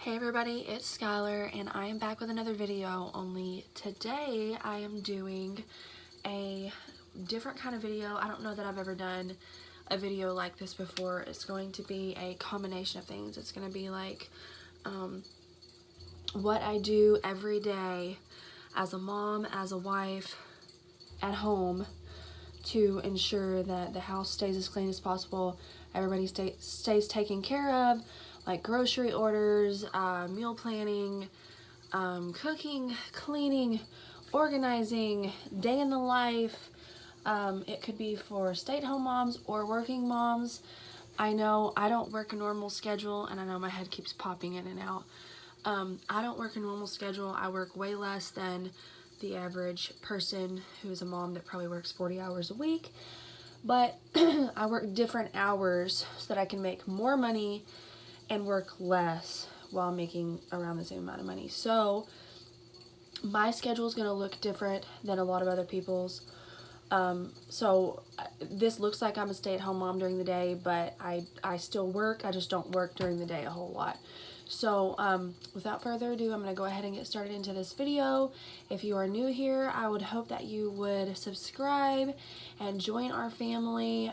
Hey everybody, it's Skylar and I am back with another video, only today I am doing a different kind of video. I don't know that I've ever done a video like this before. It's going to be a combination of things. It's going to be like what I do every day as a mom, as a wife, at home to ensure that the house stays as clean as possible, everybody stays taken care of, like grocery orders, meal planning, cooking, cleaning, organizing, day in the life. It could be for stay-at-home moms or working moms. I know I don't work a normal schedule, and I know my head keeps popping in and out. I don't work a normal schedule. I work way less than the average person who is a mom that probably works 40 hours a week. But I work different hours so that I can make more money and work less while making around the same amount of money. So my schedule is going to look different than a lot of other people's. So this looks like I'm a stay-at-home mom during the day, but I still work. I just don't work during the day a whole lot. So without further ado, I'm going to go ahead and get started into this video. If you are new here, I would hope that you would subscribe and join our family.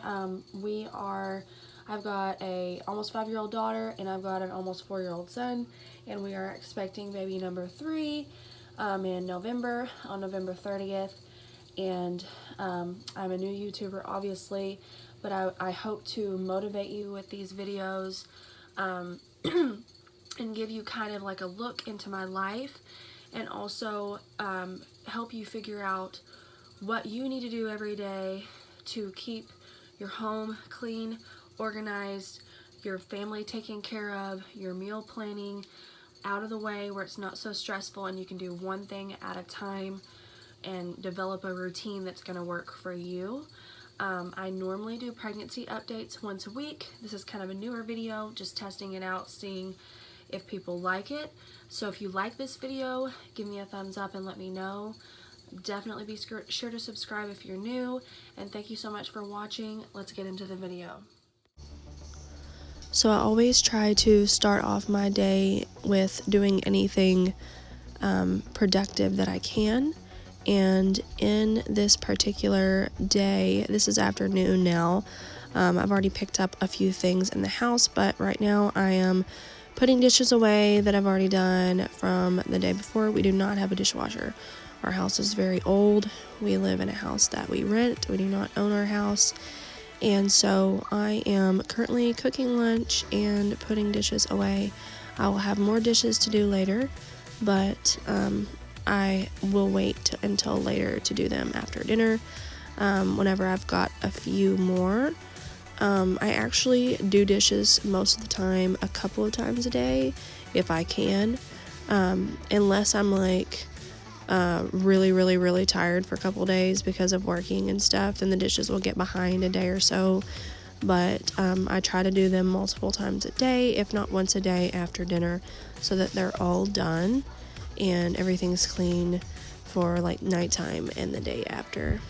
I've got a almost 5-year-old daughter and I've got an almost 4-year-old son, and we are expecting baby number 3 in November, on November 30th. And I'm a new YouTuber, obviously, but I hope to motivate you with these videos and give you kind of like a look into my life, and also help you figure out what you need to do every day to keep your home clean, organized, your family taken care of, your meal planning out of the way where it's not so stressful and you can do one thing at a time and develop a routine that's going to work for you. I normally do pregnancy updates once a week. This is kind of a newer video, just testing it out, seeing if people like it. So if you like this video, give me a thumbs up and let me know. Definitely be sure to subscribe if you're new, and thank you so much for watching. Let's get into the video. So I always try to start off my day with doing anything productive that I can. And in this particular day, this is afternoon now, I've already picked up a few things in the house, but right now I am putting dishes away that I've already done from the day before. We do not have a dishwasher. Our house is very old. We live in a house that we rent. We do not own our house. And so I am currently cooking lunch and putting dishes away. I will have more dishes to do later, but I will wait until later to do them after dinner, whenever I've got a few more. I actually do dishes most of the time a couple of times a day if I can, unless I'm like really tired for a couple days because of working and stuff, then the dishes will get behind a day or so. But I try to do them multiple times a day, if not once a day after dinner, so that they're all done and everything's clean for like nighttime and the day after.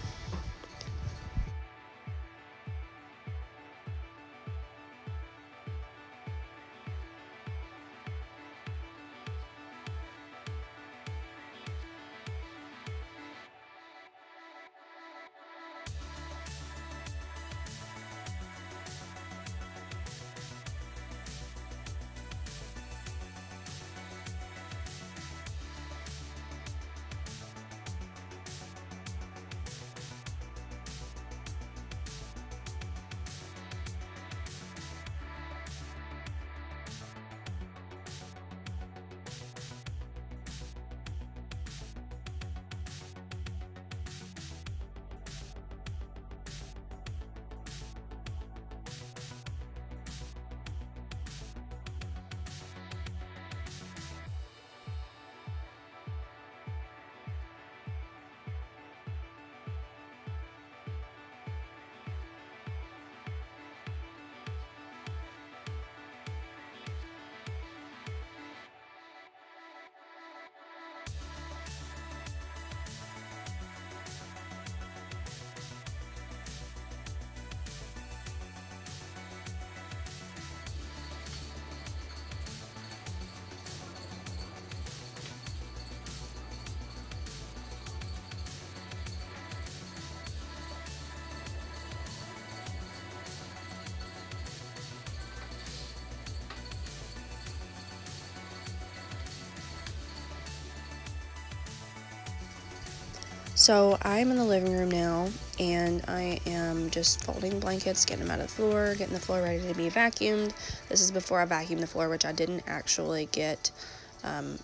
So I'm in the living room now, and I am just folding blankets, getting them out of the floor, getting the floor ready to be vacuumed. This is before I vacuumed the floor, which I didn't actually get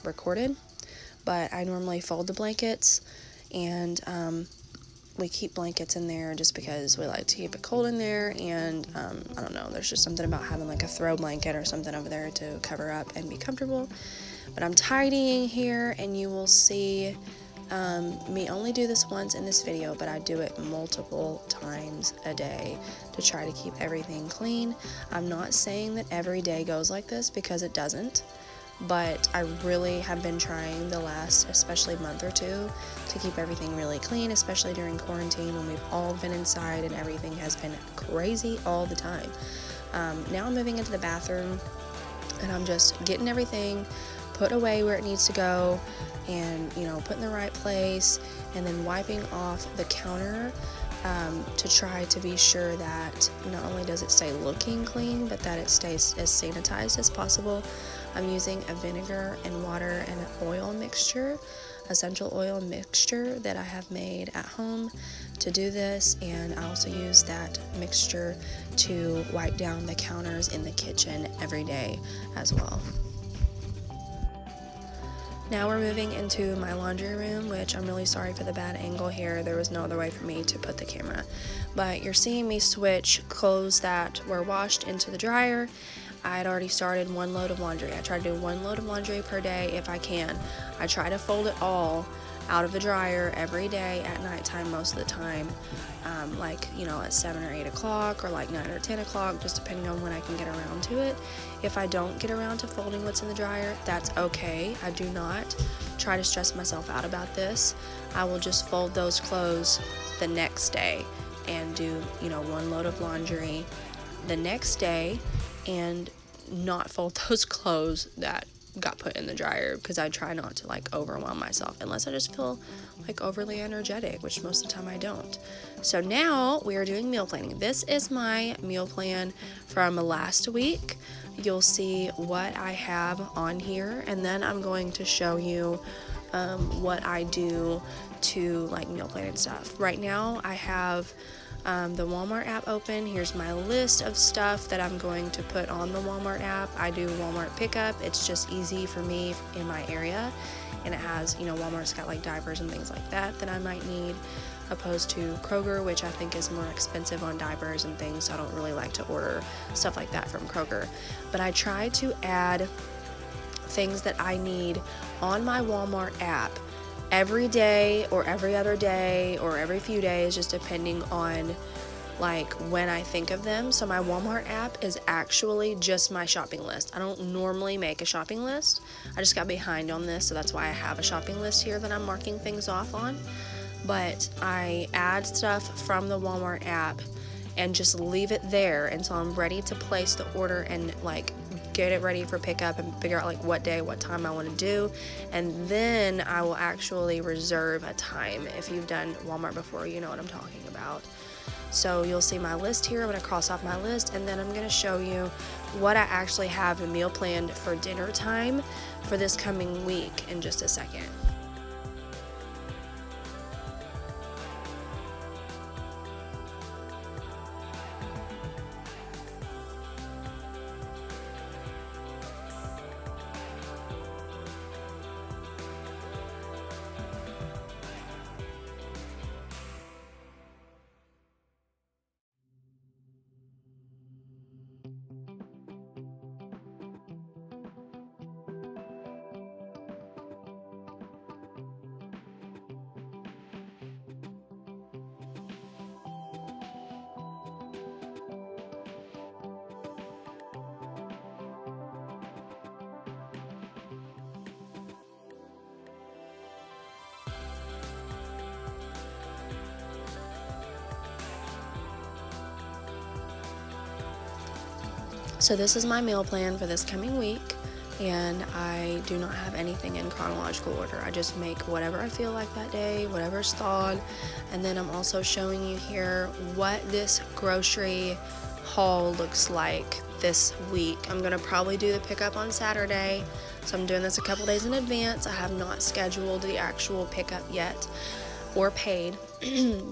recorded, but I normally fold the blankets, and we keep blankets in there just because we like to keep it cold in there, and I don't know, there's just something about having like a throw blanket or something over there to cover up and be comfortable. But I'm tidying here, and you will see me only do this once in this video, but I do it multiple times a day to try to keep everything clean. I'm not saying that every day goes like this, because it doesn't, but I really have been trying the last, especially month or two, to keep everything really clean, especially during quarantine when we've all been inside and everything has been crazy all the time. Now I'm moving into the bathroom, and I'm just getting everything put away where it needs to go, and put in the right place, and then wiping off the counter to try to be sure that not only does it stay looking clean, but that it stays as sanitized as possible. I'm using a vinegar and water and oil mixture, essential oil mixture that I have made at home to do this, and I also use that mixture to wipe down the counters in the kitchen every day as well. Now we're moving into my laundry room, which I'm really sorry for the bad angle here. There was no other way for me to put the camera. But you're seeing me switch clothes that were washed into the dryer. I had already started one load of laundry. I try to do one load of laundry per day if I can. I try to fold it all out of the dryer every day at nighttime most of the time. At 7 or 8 o'clock, or like 9 or 10 o'clock, just depending on when I can get around to it. If I don't get around to folding what's in the dryer, that's okay. I do not try to stress myself out about this. I will just fold those clothes the next day and do, one load of laundry the next day, and not fold those clothes that got put in the dryer, because I try not to overwhelm myself unless I just feel overly energetic, which most of the time I don't. So now we are doing meal planning. This is my meal plan from last week. You'll see what I have on here, and then I'm going to show you what I do to meal plan and stuff. Right now I have the Walmart app open. Here's my list of stuff that I'm going to put on the Walmart app. I do Walmart pickup. It's just easy for me in my area, and it has, Walmart's got diapers and things like that I might need, opposed to Kroger, which I think is more expensive on diapers and things, so I don't really like to order stuff like that from Kroger. But I try to add things that I need on my Walmart app every day, or every other day, or every few days, just depending on when I think of them. So my Walmart app is actually just my shopping list. I don't normally make a shopping list. I just got behind on this, so that's why I have a shopping list here that I'm marking things off on. But I add stuff from the Walmart app and just leave it there until I'm ready to place the order and get it ready for pickup and figure out what day, what time I want to do, and then I will actually reserve a time. If you've done Walmart before, you know what I'm talking about. So you'll see my list here. I'm going to cross off my list, and then I'm going to show you what I actually have a meal planned for dinner time for this coming week in just a second. So this is my meal plan for this coming week, and I do not have anything in chronological order. I just make whatever I feel like that day, whatever's thawed. And then I'm also showing you here what this grocery haul looks like this week. I'm gonna probably do the pickup on Saturday, so I'm doing this a couple days in advance. I have not scheduled the actual pickup yet. or paid,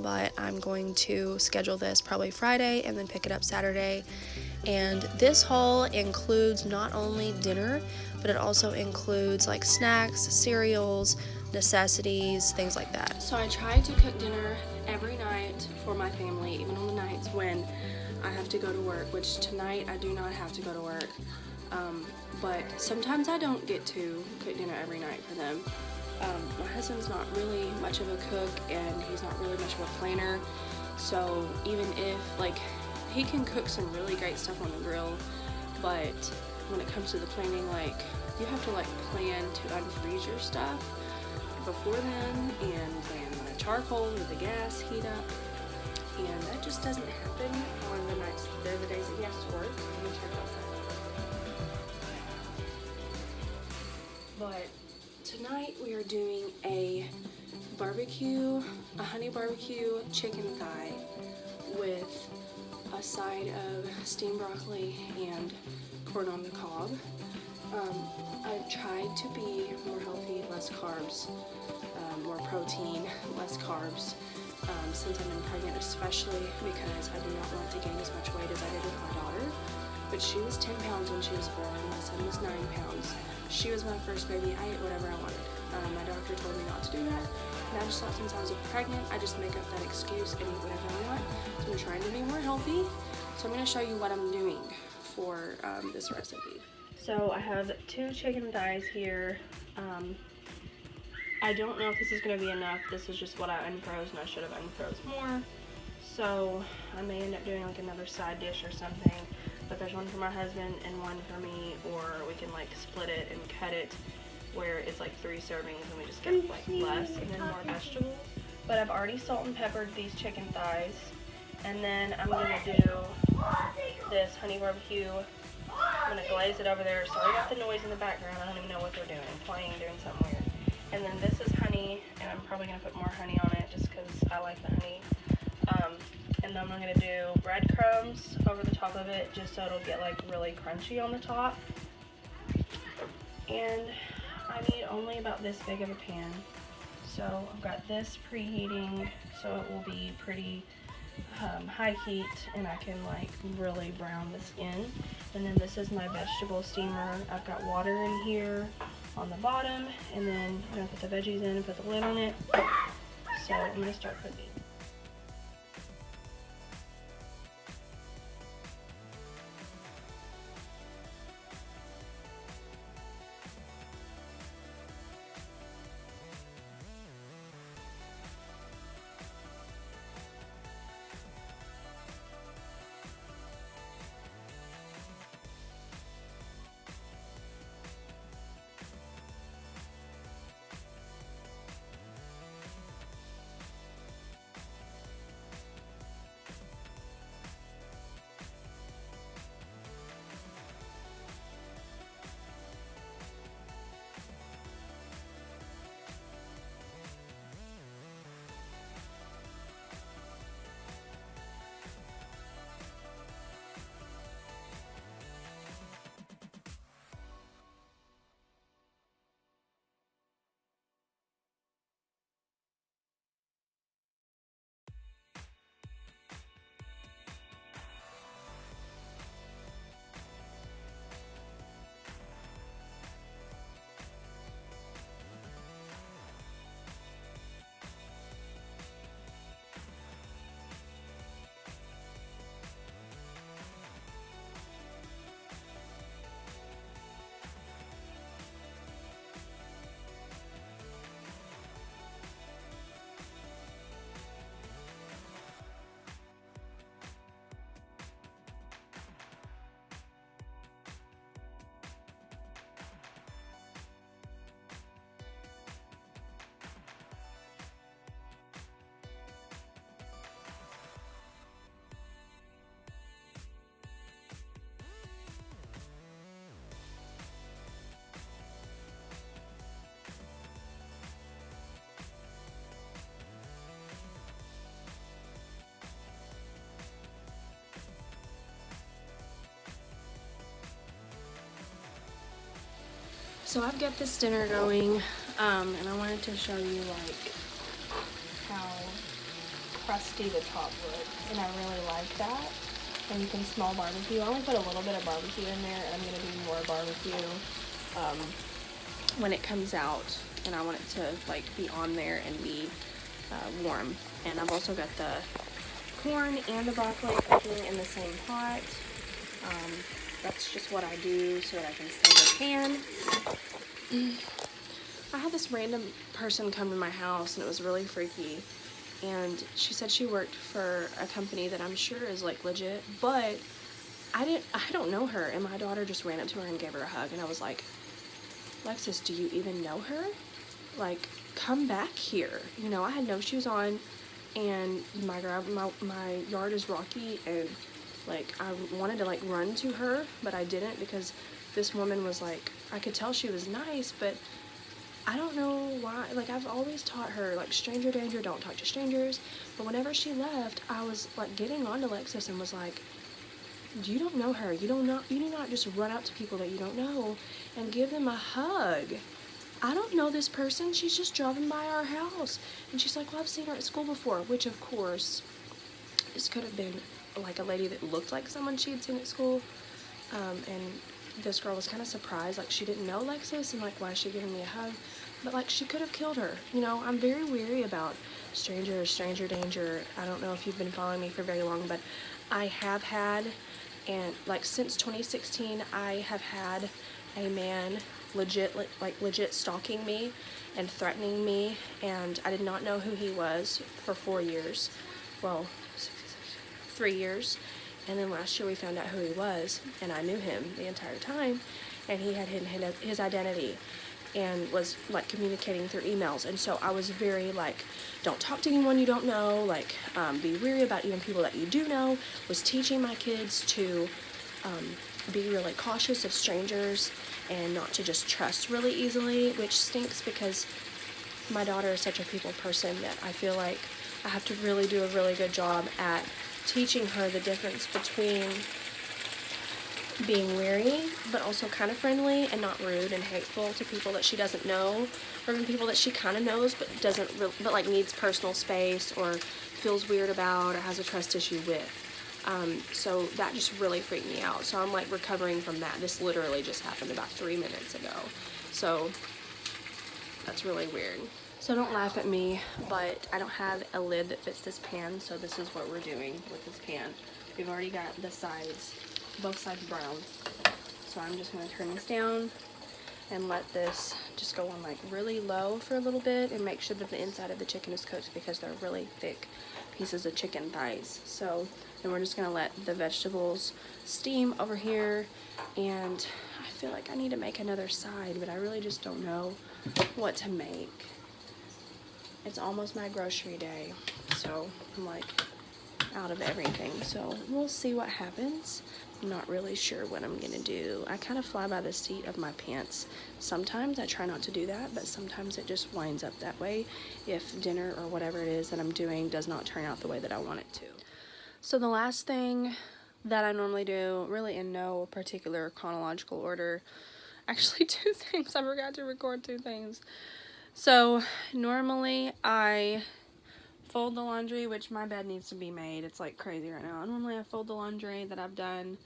but I'm going to schedule this probably Friday and then pick it up Saturday. And this haul includes not only dinner, but it also includes like snacks, cereals, necessities, things like that. So I try to cook dinner every night for my family, even on the nights when I have to go to work, which tonight I do not have to go to work. But sometimes I don't get to cook dinner every night for them. My husband's not really much of a cook, and he's not really much of a planner. So even if, like, he can cook some really great stuff on the grill, but when it comes to the planning, like, you have to, like, plan to unfreeze your stuff before then, and plan the charcoal or the gas heat up, and that just doesn't happen on the nights. They're the days that he has to work. Let me check outside. But tonight we are doing a honey barbecue chicken thigh with a side of steamed broccoli and corn on the cob. I've tried to be more healthy, less carbs, more protein, less carbs, since I've been pregnant, especially because I do not want to gain as much weight as I did with my daughter. But she was 10 pounds when she was born, my son was 9 pounds. She was my first baby. I ate whatever I wanted. My doctor told me not to do that, and I just thought since I was pregnant, I just make up that excuse and eat whatever I want. So I'm trying to be more healthy. So I'm going to show you what I'm doing for this recipe. So I have 2 chicken thighs here. I don't know if this is going to be enough. This is just what I unfroze, and I should have unfroze more. So I may end up doing like another side dish or something. But there's one for my husband and one for me, or we can like split it and cut it where it's like 3 servings and we just get like less and then more vegetables. But I've already salt and peppered these chicken thighs, and then I'm gonna do this honey barbecue. I'm gonna glaze it over there. Sorry about the noise in the background. I don't even know what they're doing, playing, doing something weird. And then this is honey, and I'm probably gonna put more honey on it just because I like the honey. And then I'm going to do breadcrumbs over the top of it just so it'll get like really crunchy on the top. And I need only about this big of a pan. So I've got this preheating so it will be pretty high heat and I can like really brown the skin. And then this is my vegetable steamer. I've got water in here on the bottom, and then I'm going to put the veggies in and put the lid on it. So I'm going to start cooking. So I've got this dinner going, and I wanted to show you like how crusty the top looks, and I really like that. And you can smell barbecue. I only put a little bit of barbecue in there, and I'm going to do more barbecue when it comes out, and I want it to like be on there and be warm. And I've also got the corn and the broccoli cooking in the same pot. That's just what I do so that I can save a pan. I had this random person come to my house, and it was really freaky. And she said she worked for a company that I'm sure is like legit, but I don't know her. And my daughter just ran up to her and gave her a hug, and I was like, Lexus, do you even know her? Like, come back here. You know, I had no shoes on, and my yard is rocky, and like I wanted to like run to her, but I didn't, because this woman was like, I could tell she was nice, but I don't know why. Like, I've always taught her, like, stranger danger, don't talk to strangers. But whenever she left, I was like getting on to Lexus and was like, you don't know her. You do not just run out to people that you don't know and give them a hug. I don't know this person. She's just driving by our house. And she's like, well, I've seen her at school before, which of course, this could have been like a lady that looked like someone she had seen at school. And this girl was kind of surprised, like she didn't know Lexus, and like, why is she giving me a hug? But like, she could have killed her. You know, I'm very weary about stranger danger. I don't know if you've been following me for very long, but I have had, and like since 2016, I have had a man legit stalking me and threatening me, and I did not know who he was for 4 years. Well, 3 years. And then last year we found out who he was, and I knew him the entire time, and he had hidden his identity and was like communicating through emails. And so I was very like, don't talk to anyone you don't know, like be wary about even people that you do know. Was teaching my kids to be really cautious of strangers and not to just trust really easily, which stinks because my daughter is such a people person that I feel like I have to really do a really good job at teaching her the difference between being wary but also kind of friendly and not rude and hateful to people that she doesn't know, or even people that she kind of knows but but like needs personal space or feels weird about or has a trust issue with. So that just really freaked me out. So I'm like recovering from that. This literally just happened about 3 minutes ago. So that's really weird. So don't laugh at me, but I don't have a lid that fits this pan, so this is what we're doing with this pan. We've already got the sides, both sides brown. So I'm just going to turn this down and let this just go on like really low for a little bit and make sure that the inside of the chicken is cooked, because they're really thick pieces of chicken thighs. So then we're just going to let the vegetables steam over here, and I feel like I need to make another side, but I really just don't know what to make. It's almost my grocery day, so I'm like out of everything, so we'll see what happens. I'm not really sure what I'm gonna do. I kind of fly by the seat of my pants. Sometimes I try not to do that, but sometimes it just winds up that way if dinner or whatever it is that I'm doing does not turn out the way that I want it to. So the last thing that I normally do, really in no particular chronological order, actually 2 things. I forgot to record 2 things. So normally I fold the laundry, which my bed needs to be made. It's like crazy right now. Normally I fold the laundry that I've done.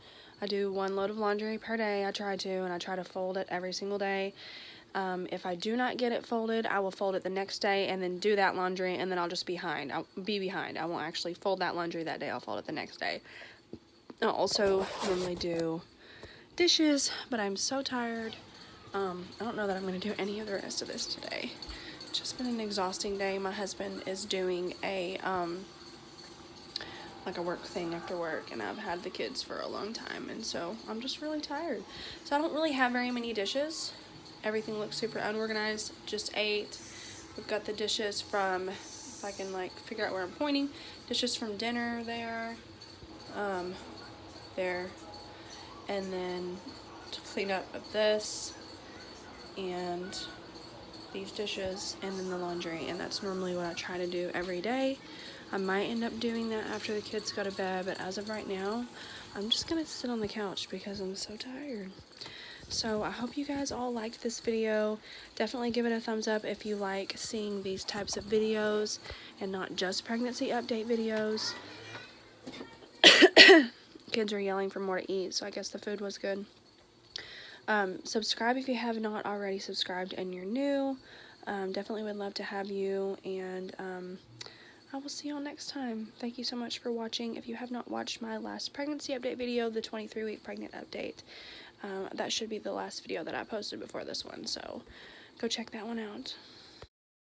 I do 1 load of laundry per day. I try to, and I try to fold it every single day. If I do not get it folded, I will fold it the next day and then do that laundry, and then I'll just be behind. I won't actually fold that laundry that day. I'll fold it the next day. I'll also normally do dishes, but I'm so tired. I don't know that I'm going to do any of the rest of this today. It's just been an exhausting day. My husband is doing a, like a work thing after work, and I've had the kids for a long time, and so I'm just really tired. So I don't really have very many dishes. Everything looks super unorganized. Just ate. We've got the dishes from, if I can like figure out where I'm pointing, dishes from dinner there, there, and then to clean up of this, and these dishes, and then the laundry. And that's normally what I try to do every day. I might end up doing that after the kids go to bed, but as of right now, I'm just gonna sit on the couch because I'm so tired. So I hope you guys all liked this video. Definitely give it a thumbs up if you like seeing these types of videos and not just pregnancy update videos. Kids are yelling for more to eat, so I guess the food was good. Subscribe if you have not already subscribed and you're new. Definitely would love to have you, and I will see y'all next time. Thank you so much for watching. If you have not watched my last pregnancy update video, the 23-week pregnant update, that should be the last video that I posted before this one, so go check that one out.